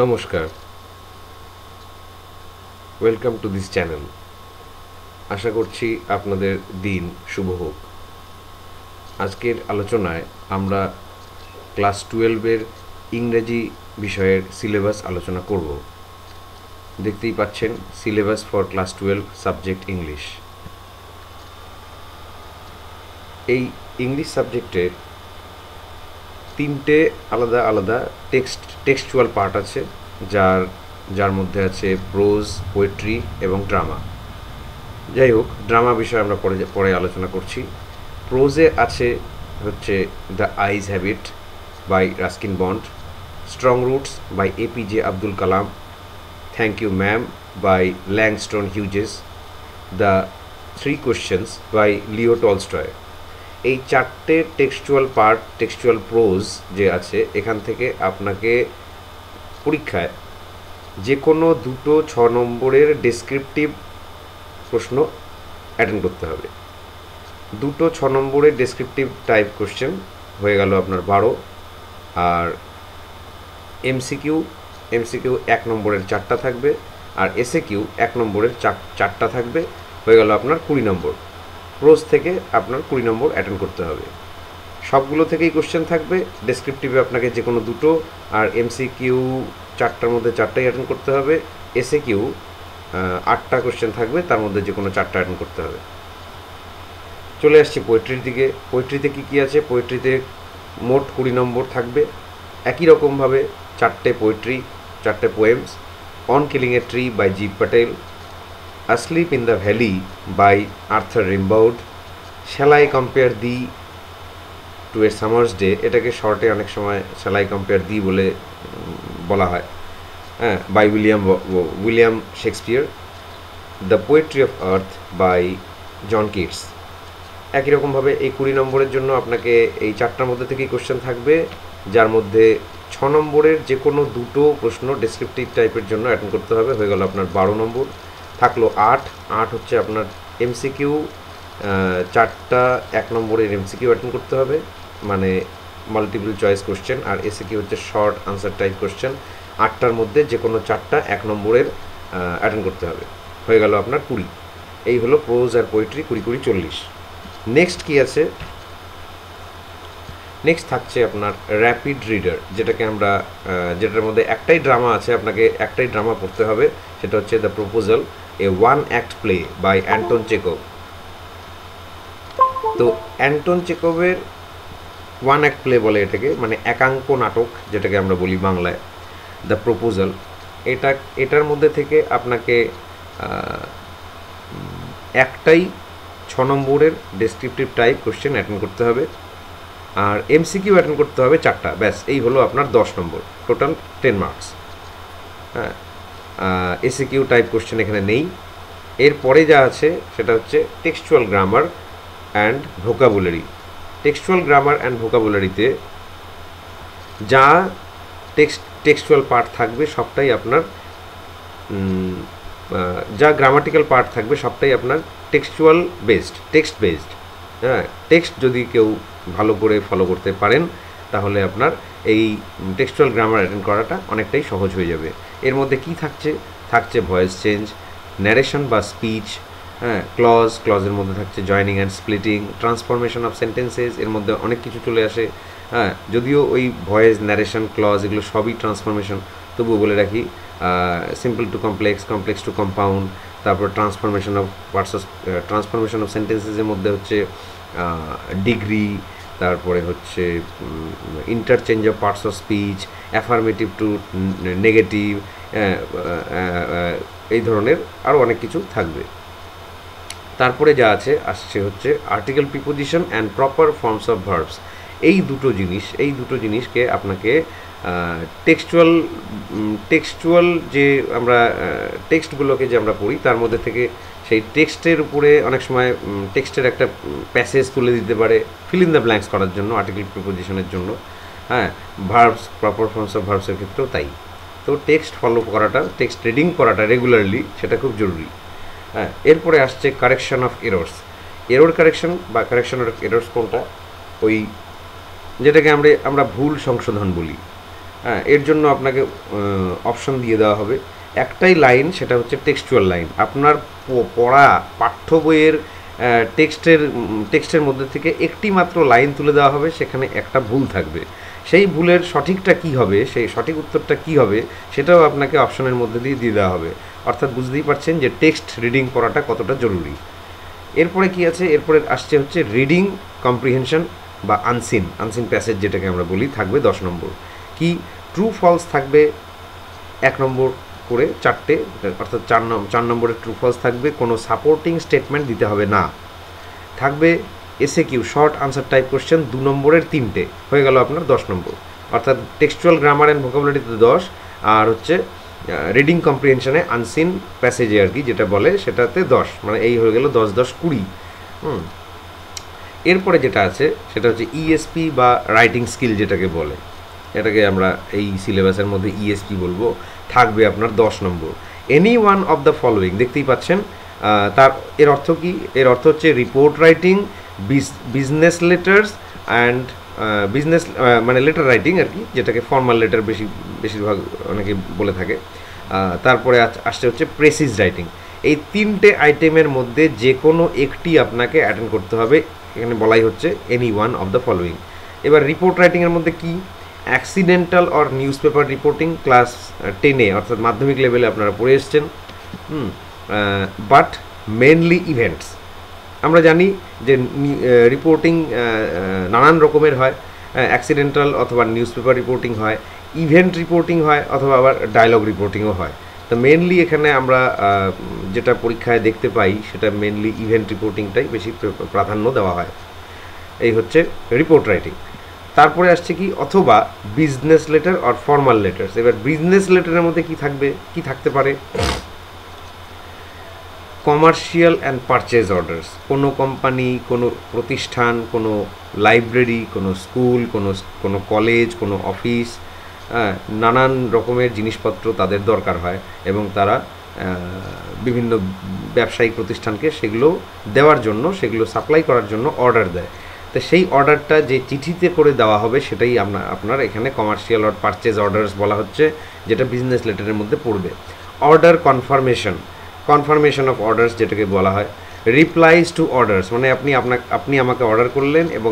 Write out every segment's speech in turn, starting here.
নমস্কার, welcome to this channel. আশা করছি আপনাদের দিন শুভ হোক। আজকের আলোচনায় আমরা ক্লাস 12-এর ইংরেজি বিষয়ের সিলেবাস আলোচনা করব। দেখতেই পাচ্ছেন, syllabus for class 12 subject English. এই ইংলিশ সাবজেক্টের তিনটে আলাদা আলাদা টেক্সচুয়াল পার্ট আছে, যার মধ্যে আছে প্রোজ, পোয়েট্রি এবং ড্রামা। যাই হোক, ড্রামা বিষয়ে আমরা পরে আলোচনা করছি। প্রোজে আছে হচ্ছে the eyes have it by Ruskin Bond, strong roots by APJ Abdul Kalam, thank you ma'am by Langston Hughes, the three questions by Leo Tolstoy. এই চারটে টেক্সচুয়াল প্রোজ যে আছে, এখান থেকে আপনাকে পরীক্ষায় যে কোনো দুটো 6 নম্বরের ডেসক্রিপটিভ প্রশ্ন অ্যাটেন্ড করতে হবে। দুটো 6 নম্বরের ডেসক্রিপটিভ টাইপ কোশ্চেন হয়ে গেল আপনার 12, আর এমসিকিউ 1 নম্বরের 4টা থাকবে, আর এসএকিউ 1 নম্বরের 4টা থাকবে, হয়ে গেল আপনার 20 নম্বর। প্রোজ থেকে আপনার 20 নম্বর অ্যাটেন্ড করতে হবে। সবগুলো থেকেই কোশ্চেন থাকবে, ডেসক্রিপটিভে আপনাকে যে কোনো দুটো, আর এমসিকিউ 4টার মধ্যে 4টাই অ্যাটেন্ড করতে হবে। এসএকিউ 8টা কোশ্চেন থাকবে, তার মধ্যে যে কোনো 4টা অ্যাটেন্ড করতে হবে। চলে আসছি পোয়েট্রির দিকে। পোয়েট্রিতে কী আছে? পোয়েট্রিতে মোট 20 নম্বর থাকবে। একই রকমভাবে 4টে পোয়েট্রি, 4টে poems: on killing a tree by G Patel, asleep in the valley by Arthur Rimbaud, shall I compare thee to a summer's day, এটাকে শর্টে অনেক সময় শ্যাল আই কম্পেয়ার দি বলে বলা হয়, হ্যাঁ, by William Shakespeare, the poetry of earth by John Keats. একই রকমভাবে এই 20 নম্বরের জন্য আপনাকে এই 4টার মধ্যে থেকেই কোশ্চেন থাকবে, যার মধ্যে 6 নম্বরের যে কোনো দুটো প্রশ্ন ডেসক্রিপটিভ টাইপের জন্য অ্যাটেন্ড করতে হবে, হয়ে গেল আপনার 12 নম্বর। থাকলো 8 হচ্ছে আপনার এমসিকিউ, 4টা 1 নম্বরের এমসিকিউ অ্যাটেন্ড করতে হবে, মানে মাল্টিপল চয়েস কোশ্চেন, আর এসিকিউ হচ্ছে শর্ট আনসার টাইপ কোশ্চেন। 8টার মধ্যে যে কোনো 4টা 1 নম্বরের অ্যাটেন্ড করতে হবে, হয়ে গেল আপনার 20। এই হলো প্রোজ আর পোয়েট্রি, 20 40। নেক্সট কি আছে? নেক্সট থাকছে আপনার র্যাপিড রিডার, যেটার মধ্যে একটাই ড্রামা আছে, আপনাকে একটাই ড্রামা পড়তে হবে, সেটা হচ্ছে the proposal, a 1 act play by Anton Chekhov. তো অ্যান্টন চেকভের 1 অ্যাক্ট প্লে বলে এটাকে, মানে একাঙ্ক নাটক যেটাকে আমরা বলি বাংলায়, দ্য প্রপোজাল। এটার মধ্যে থেকে আপনাকে একটাই 6 নম্বরের ডেসক্রিপটিভ টাইপ কোশ্চেন অ্যাটেন্ড করতে হবে, আর এমসিকিউ অ্যাটেন্ড করতে হবে 4টা। ব্যাস, এই হলো আপনার 10 নম্বর, টোটাল 10 মার্কস। হ্যাঁ, এসিকিউ টাইপ কোশ্চেন এখানে নেই। এরপরে যা আছে সেটা হচ্ছে textual grammar and vocabulary. Textual grammar and ভোকাবুলারিতে যা টেক্সচুয়াল পার্ট থাকবে সবটাই আপনার, যা গ্রামাটিক্যাল পার্ট থাকবে সবটাই আপনার টেক্সট বেসড। হ্যাঁ, টেক্সট যদি কেউ ভালো করে ফলো করতে পারেন, তাহলে আপনার এই টেক্সচুয়াল গ্রামার অ্যাটেন্ড করাটা অনেকটাই সহজ হয়ে যাবে। এর মধ্যে কি থাকছে ভয়েস চেঞ্জ, ন্যারেশন বা স্পিচ, হ্যাঁ, ক্লজের মধ্যে থাকছে joining and splitting, transformation of sentences, এর মধ্যে অনেক কিছু চলে আসে। হ্যাঁ, যদিও ওই ভয়েস, ন্যারেশন, ক্লজ এগুলো সবই ট্রান্সফরমেশন, তবুও বলে রাখি, simple to complex, complex to compound, তারপর ট্রান্সফরমেশন অফ সেন্টেন্সেসের মধ্যে হচ্ছে ডিগ্রি, তারপরে হচ্ছে interchange of parts of speech, affirmative to negative, এই ধরনের আরও অনেক কিছু থাকবে। তারপরে যা আসছে হচ্ছে article, preposition and proper forms of verbs. এই দুটো জিনিসকে আপনাকে টেক্সচুয়াল যে আমরা টেক্সটগুলোকে যে আমরা পড়ি, তার মধ্যে থেকে সেই টেক্সটের উপরে অনেক সময় টেক্সটের একটা প্যাসেজ তুলে দিতে পারে ফিল ইন দ্য ব্ল্যাঙ্কস করার জন্য, আর্টিকেল প্রিপোজিশনের জন্য। হ্যাঁ, ভার্বস, প্রপার ফর্মস অফ ভার্বসের ক্ষেত্রেও তাই। তো টেক্সট ফলো করাটা, টেক্সট রিডিং করাটা রেগুলারলি, সেটা খুব জরুরি। হ্যাঁ, এরপরে আসছে correction of errors. Error correction বা কারেকশন অফ এরর্স কোনটা? ওই যেটাকে আমরা ভুল সংশোধন বলি। হ্যাঁ, এর জন্য আপনাকে অপশন দিয়ে দেওয়া হবে একটাই লাইন, সেটা হচ্ছে টেক্সচুয়াল লাইন। আপনার পড়া পাঠ্য বইয়ের টেক্সটের মধ্যে থেকে একটি মাত্র লাইন তুলে দেওয়া হবে, সেখানে একটা ভুল থাকবে। সেই ভুলের সঠিকটা কি হবে, সেই সঠিক উত্তরটা কি হবে, সেটাও আপনাকে অপশনের মধ্যে দিয়ে দেওয়া হবে। অর্থাৎ বুঝতেই পারছেন যে টেক্সট রিডিং করাটা কতটা জরুরি। এরপরে কি আছে, এরপরে আসছে হচ্ছে রিডিং কম্প্রিহেনশন বা আনসিন প্যাসেজ যেটাকে আমরা বলি, থাকবে 10 নম্বর। কি ট্রু ফলস থাকবে 1 নম্বর করে 4টে, অর্থাৎ 4 নম্বরের ট্রু ফলস থাকবে। কোনো সাপোর্টিং স্টেটমেন্ট দিতে হবে না। থাকবে SAQ short answer type question 2 নম্বরের 3টে, হয়ে গেল আপনার 10 নম্বর। অর্থাৎ টেক্সচুয়াল গ্রামার অ্যান্ড ভোকাবুলারিতে 10, আর হচ্ছে রিডিং কম্প্রিহেনশনে আনসিন প্যাসেজে আর কি যেটা বলে সেটাতে 10, মানে এই হয়ে গেল 10 10 20। এরপরে যেটা আছে সেটা হচ্ছে ইএসপি বা রাইটিং স্কিল যেটাকে বলে, এটাকে আমরা এই সিলেবাসের মধ্যে ইএসপি বলবো, থাকবে আপনার 10 নম্বর। Any one of the following, দেখতেই পাচ্ছেন তার এর অর্থ কি, এর অর্থ হচ্ছে report writing, business letters and business মানে লেটার রাইটিং আর কি, যেটাকে ফর্মাল লেটার বেশিরভাগ অনেকে বলে থাকে। তারপরে আসছে হচ্ছে প্রেসিজ রাইটিং। এই 3টে আইটেমের মধ্যে যে কোনো একটি আপনাকে অ্যাটেন্ড করতে হবে, এখানে বলাই হচ্ছে any one of the following. এবার রিপোর্ট রাইটিংয়ের মধ্যে কি, accidental or newspaper reporting class 10-এ অর্থাৎ মাধ্যমিক লেভেলে আপনারা পড়ে এসছেন। বাট মেনলি ইভেন্টস, আমরা জানি যে রিপোর্টিং নানান রকমের হয়, অ্যাক্সিডেন্টাল অথবা নিউজ পেপার রিপোর্টিং হয়, ইভেন্ট রিপোর্টিং হয়, অথবা আবার ডায়লগ রিপোর্টিংও হয়। তো মেনলি এখানে আমরা যেটা পরীক্ষায় দেখতে পাই সেটা মেনলি ইভেন্ট রিপোর্টিংটাই বেশি প্রাধান্য দেওয়া হয়। এই হচ্ছে রিপোর্ট রাইটিং। তারপরে আসছে কি, অথবা বিজনেস লেটার আর ফর্মাল লেটার্স। এবার বিজনেস লেটারের মধ্যে কি থাকবে, কি থাকতে পারে, কমার্শিয়াল অ্যান্ড পারচেজ অর্ডার্স। কোনো কোম্পানি, কোনো প্রতিষ্ঠান, কোনো লাইব্রেরি, কোনো স্কুল, কোনো কলেজ, কোনো অফিস, নানান রকমের জিনিসপত্র তাদের দরকার হয় এবং তারা বিভিন্ন ব্যবসায়িক প্রতিষ্ঠানকে সেগুলো দেওয়ার জন্য, সেগুলো সাপ্লাই করার জন্য অর্ডার দেয়। তো সেই অর্ডারটা যে চিঠিতে করে দেওয়া হবে সেটাই আপনার এখানে কমার্শিয়াল অর পারচেজ অর্ডার্স বলা হচ্ছে, যেটা বিজনেস লেটারের মধ্যে পড়বে। অর্ডার কনফার্মেশন অফ অর্ডার্স যেটাকে বলা হয়। রিপ্লাইজ টু অর্ডার্স, মানে আপনি আমাকে অর্ডার করলেন এবং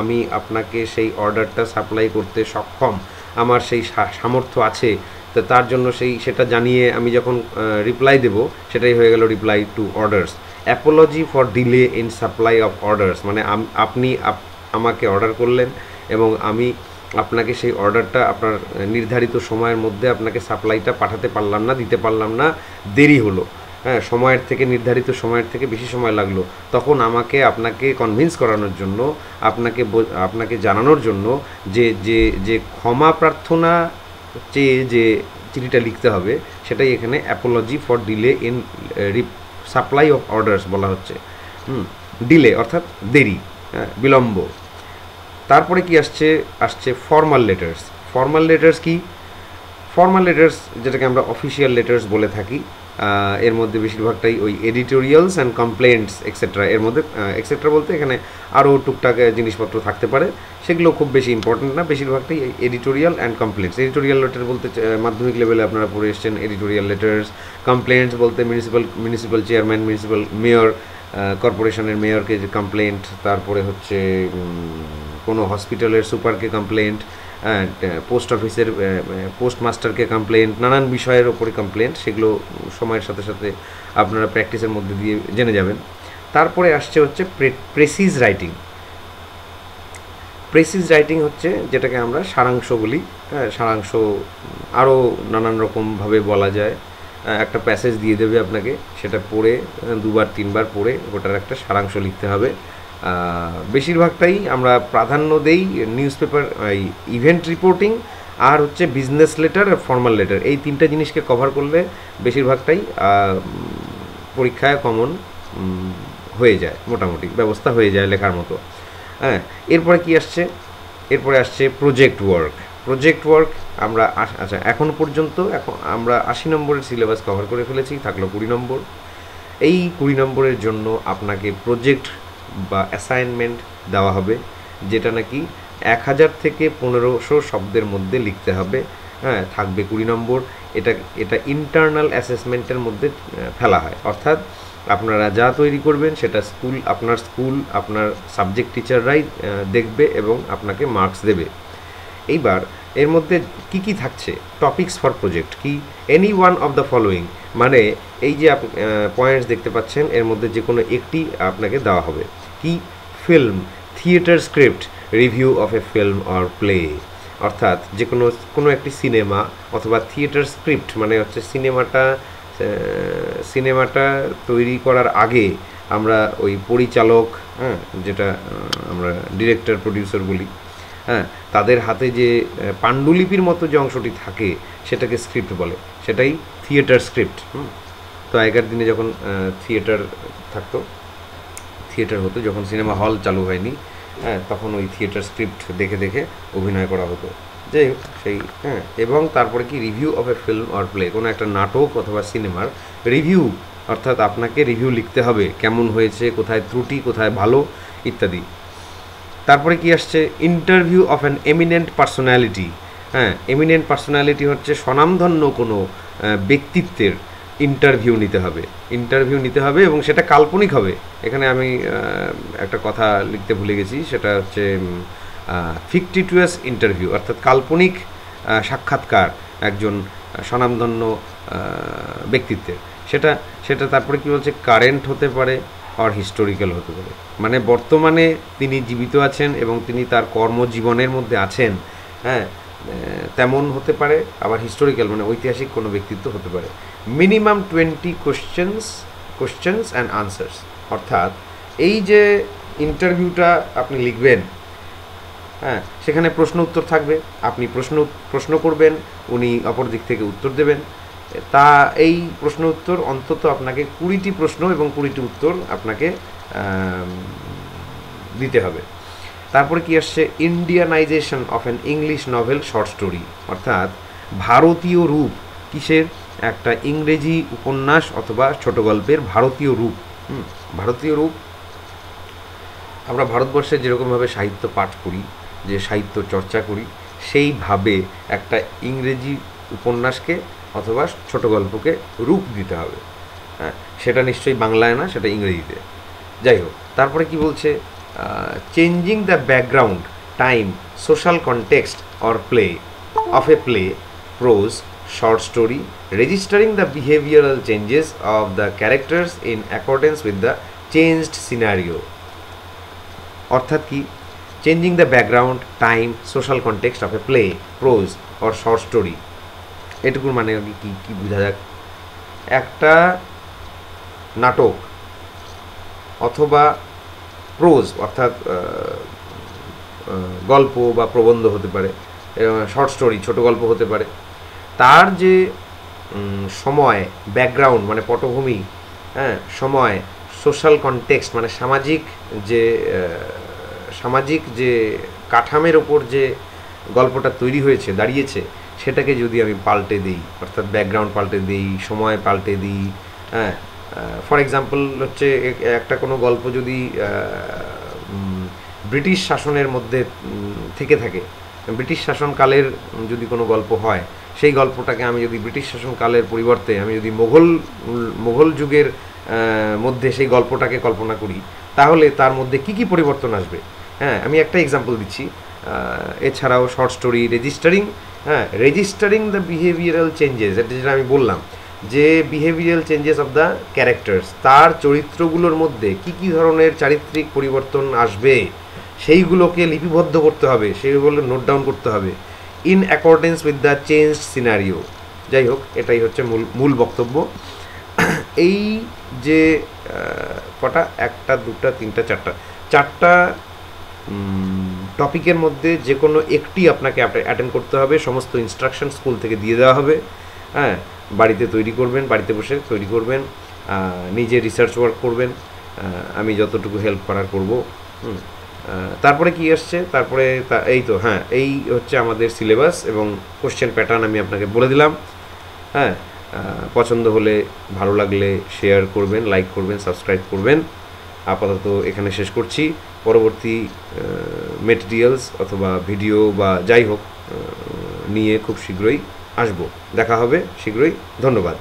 আমি আপনাকে সেই অর্ডারটা সাপ্লাই করতে সক্ষম, আমার সেই সামর্থ্য আছে, তো তার জন্য সেটা জানিয়ে আমি যখন রিপ্লাই দেব, সেটাই হয়ে গেল reply to orders. Apology for delay in supply of orders, মানে আপনি আমাকে অর্ডার করলেন এবং আমি আপনাকে সেই অর্ডারটা আপনার নির্ধারিত সময়ের মধ্যে আপনাকে সাপ্লাইটা পাঠাতে পারলাম না, দিতে পারলাম না, দেরি হলো, হ্যাঁ, নির্ধারিত সময়ের থেকে বেশি সময় লাগলো, তখন আপনাকে কনভিন্স করানোর জন্য, আপনাকে জানানোর জন্য যে ক্ষমা প্রার্থনা চেয়ে যে চিঠিটা লিখতে হবে, সেটাই এখানে Apology for delay in supply of orders বলা হচ্ছে। ডিলে অর্থাৎ দেরি, বিলম্ব। তারপরে কি আসছে ফর্মাল লেটার্স কি, ফর্মাল লেটার্স যেটাকে আমরা অফিসিয়াল লেটার্স বলে থাকি, এর মধ্যে বেশিরভাগটাই ওই এডিটোরিয়ালস অ্যান্ড কমপ্লেন্টস এক্সেট্রা, এর মধ্যে এক্সেট্রা বলতে এখানে আরও টুকটাক জিনিসপত্র থাকতে পারে, সেগুলো খুব বেশি ইম্পর্টেন্ট না, বেশিরভাগটাই editorial and complaints. Editorial letter বলতে মাধ্যমিক লেভেলে আপনারা পড়ে এসছেন এডিটোরিয়াল লেটার্স। কমপ্লেন্টস বলতে মিউনিসিপ্যাল চেয়ারম্যান, মিউনিসিপ্যাল মেয়র, কর্পোরেশনের মেয়রকে যে কমপ্লেন্ট, তারপরে হচ্ছে কোনো হসপিটালের সুপারকে কমপ্লেন্ট, পোস্ট অফিসের পোস্টমাস্টারকে কমপ্লেন্ট, নানান বিষয়ের ওপরে কমপ্লেন্ট, সেগুলো সময়ের সাথে সাথে আপনারা প্র্যাকটিসের মধ্যে দিয়ে জেনে যাবেন। তারপরে আসছে হচ্ছে প্রেসিজ রাইটিং হচ্ছে যেটাকে আমরা সারাংশ বলি, সারাংশ আরও নানান রকমভাবে বলা যায়। একটা প্যাসেজ দিয়ে দেবে আপনাকে, সেটা পড়ে 2-3বার পড়ে ওটার একটা সারাংশ লিখতে হবে। বেশিরভাগটাই আমরা প্রাধান্য দেই নিউজ পেপার, ইভেন্ট রিপোর্টিং, আর হচ্ছে বিজনেস লেটার আর ফর্মাল লেটার। এই 3টে জিনিসকে কভার করলে বেশিরভাগটাই পরীক্ষায় কমন হয়ে যায়, মোটামুটি ব্যবস্থা হয়ে যায় লেখার মতো। হ্যাঁ, এরপরে কি আসছে, এরপরে আসছে প্রজেক্ট ওয়ার্ক। আমরা আচ্ছা, এখন পর্যন্ত আমরা 80 নম্বরের সিলেবাস কভার করে ফেলেছি, থাকলো 20 নম্বর। এই 20 নম্বরের জন্য আপনাকে প্রজেক্ট বা অ্যাসাইনমেন্ট দেওয়া হবে, যেটা নাকি 1000 থেকে 1500 শব্দের মধ্যে লিখতে হবে। হ্যাঁ, থাকবে 20 নম্বর। এটা ইন্টারনাল অ্যাসেসমেন্টের মধ্যে ফেলা হয়, অর্থাৎ আপনারা যা তৈরি করবেন সেটা স্কুল আপনার সাবজেক্ট টিচাররাই দেখবে এবং আপনাকে মার্কস দেবে। এইবার এর মধ্যে কি কি থাকছে, টপিকস ফর প্রজেক্ট কি, any one of the following, মানে এই যে পয়েন্টস দেখতে পাচ্ছেন এর মধ্যে যে কোনো একটি আপনাকে দেওয়া হবে। কি, film, theatre script, review of A film or play, অর্থাৎ যে কোনো একটি সিনেমা অথবা থিয়েটার স্ক্রিপ্ট, মানে হচ্ছে সিনেমাটা তৈরি করার আগে আমরা ওই পরিচালক, হ্যাঁ, যেটা আমরা ডিরেক্টর প্রডিউসার বলি, হ্যাঁ, তাদের হাতে যে পাণ্ডুলিপির মতো যে অংশটি থাকে সেটাকে স্ক্রিপ্ট বলে, সেটাই থিয়েটার স্ক্রিপ্ট। তো আগেকার দিনে যখন থিয়েটার হতো, যখন সিনেমা হল চালু হয়নি, হ্যাঁ, তখন ওই থিয়েটার স্ক্রিপ্ট দেখে দেখে অভিনয় করা হতো। যাই হোক, হ্যাঁ, এবং তারপরে কি, review of A film or play, কোনো একটা নাটক অথবা সিনেমার রিভিউ, অর্থাৎ আপনাকে রিভিউ লিখতে হবে, কেমন হয়েছে, কোথায় ত্রুটি, কোথায় ভালো, ইত্যাদি। তারপরে কি আসছে, interview of an eminent personality. হ্যাঁ, এমিনেন্ট পার্সোনালিটি হচ্ছে স্বনামধন্য কোনো ব্যক্তিত্বের ইন্টারভিউ নিতে হবে এবং সেটা কাল্পনিক হবে। এখানে আমি একটা কথা লিখতে ভুলে গেছি, সেটা হচ্ছে ফিকটিটিউয়াস ইন্টারভিউ, অর্থাৎ কাল্পনিক সাক্ষাৎকার একজন স্বনামধন্য ব্যক্তিত্বের। সেটা তারপরে কি বলছে, কারেন্ট হতে পারে আর হিস্টোরিক্যাল হতে পারে, মানে বর্তমানে তিনি জীবিত আছেন এবং তিনি তার কর্মজীবনের মধ্যে আছেন, হ্যাঁ, তেমন হতে পারে, আবার হিস্টোরিক্যাল মানে ঐতিহাসিক কোনো ব্যক্তিত্ব হতে পারে। মিনিমাম 20 কোশ্চেন্স অ্যান্ড আনসার্স, অর্থাৎ এই যে ইন্টারভিউটা আপনি লিখবেন, হ্যাঁ, সেখানে প্রশ্ন উত্তর থাকবে, আপনি প্রশ্ন করবেন, উনি অপর দিক থেকে উত্তর দেবেন। তা এই প্রশ্ন উত্তর অন্তত আপনাকে 20টি প্রশ্ন এবং 20টি উত্তর আপনাকে দিতে হবে। তারপরে কি আসছে, Indianisation of an English novel short story, অর্থাৎ ভারতীয় রূপ, কিসের, একটা ইংরেজি উপন্যাস অথবা ছোট গল্পের ভারতীয় রূপ। আমরা ভারতবর্ষে যেরকমভাবে সাহিত্য পাঠ করি, যে সাহিত্য চর্চা করি, সেইভাবে একটা ইংরেজি উপন্যাসকে অথবা ছোট গল্পকে রূপ দিতে হবে। হ্যাঁ, সেটা নিশ্চয়ই বাংলায় না, সেটা ইংরেজিতে। যাই হোক, তারপরে কি বলছে, changing the background, time, social context or play of A play, pros, short story, registering the behavioural changes of the characters in accordance with the changed scenario. অর্থাৎ কি, changing the background, time, social context of A play, pros or short story, এটুকুর মানে কি বোঝা যাক, একটা নাটক অথবা প্রোজ, অর্থাৎ গল্প বা প্রবন্ধ হতে পারে, শর্ট স্টোরি ছোট গল্প হতে পারে, তার যে সময়, ব্যাকগ্রাউন্ড মানে পটভূমি, হ্যাঁ, সময়, সোশ্যাল কনটেক্সট মানে সামাজিক যে কাঠামের ওপর যে গল্পটা তৈরি হয়েছে, দাঁড়িয়েছে, সেটাকে যদি আমি পাল্টে দিই, অর্থাৎ ব্যাকগ্রাউন্ড পাল্টে দিই, সময় পাল্টে দিই, হ্যাঁ, ফর এক্সাম্পল হচ্ছে একটা কোনো গল্প যদি ব্রিটিশ শাসনের মধ্যে থেকে থাকে, ব্রিটিশ শাসনকালের যদি কোনো গল্প হয়, সেই গল্পটাকে আমি যদি ব্রিটিশ শাসনকালের পরিবর্তে আমি যদি মোঘল যুগের মধ্যে সেই গল্পটাকে কল্পনা করি, তাহলে তার মধ্যে কি কি পরিবর্তন আসবে। হ্যাঁ, আমি একটা এক্সাম্পল দিচ্ছি। এছাড়াও short story, registering the behavioural changes, এটা যেটা আমি বললাম যে behavioural changes of the characters, তার চরিত্রগুলোর মধ্যে কি কি ধরনের চারিত্রিক পরিবর্তন আসবে সেইগুলোকে লিপিবদ্ধ করতে হবে, সেইগুলো নোট ডাউন করতে হবে, in accordance with the changed scenario. যাই হোক, এটাই হচ্ছে মূল বক্তব্য। এই যে কটা, 1 2 3 4টা টপিকের মধ্যে যে কোনো একটি আপনাকে অ্যাটেন্ড করতে হবে, সমস্ত ইনস্ট্রাকশন স্কুল থেকে দিয়ে দেওয়া হবে। হ্যাঁ, বাড়িতে বসে তৈরি করবেন, নিজে রিসার্চ ওয়ার্ক করবেন, আমি যতটুকু হেল্প করার করব। তারপরে কি আসছে, তারপরে এই তো, হ্যাঁ, এই হচ্ছে আমাদের সিলেবাস এবং কোশ্চেন প্যাটার্ন আমি আপনাকে বলে দিলাম। হ্যাঁ, পছন্দ হলে, ভালো লাগলে শেয়ার করবেন, লাইক করবেন, সাবস্ক্রাইব করবেন। আপাতত এখানে শেষ করছি। পরবর্তী মেটেরিয়ালস অথবা ভিডিও বা যাই হোক নিয়ে খুব শীঘ্রই আসব। দেখা হবে শীঘ্রই। ধন্যবাদ।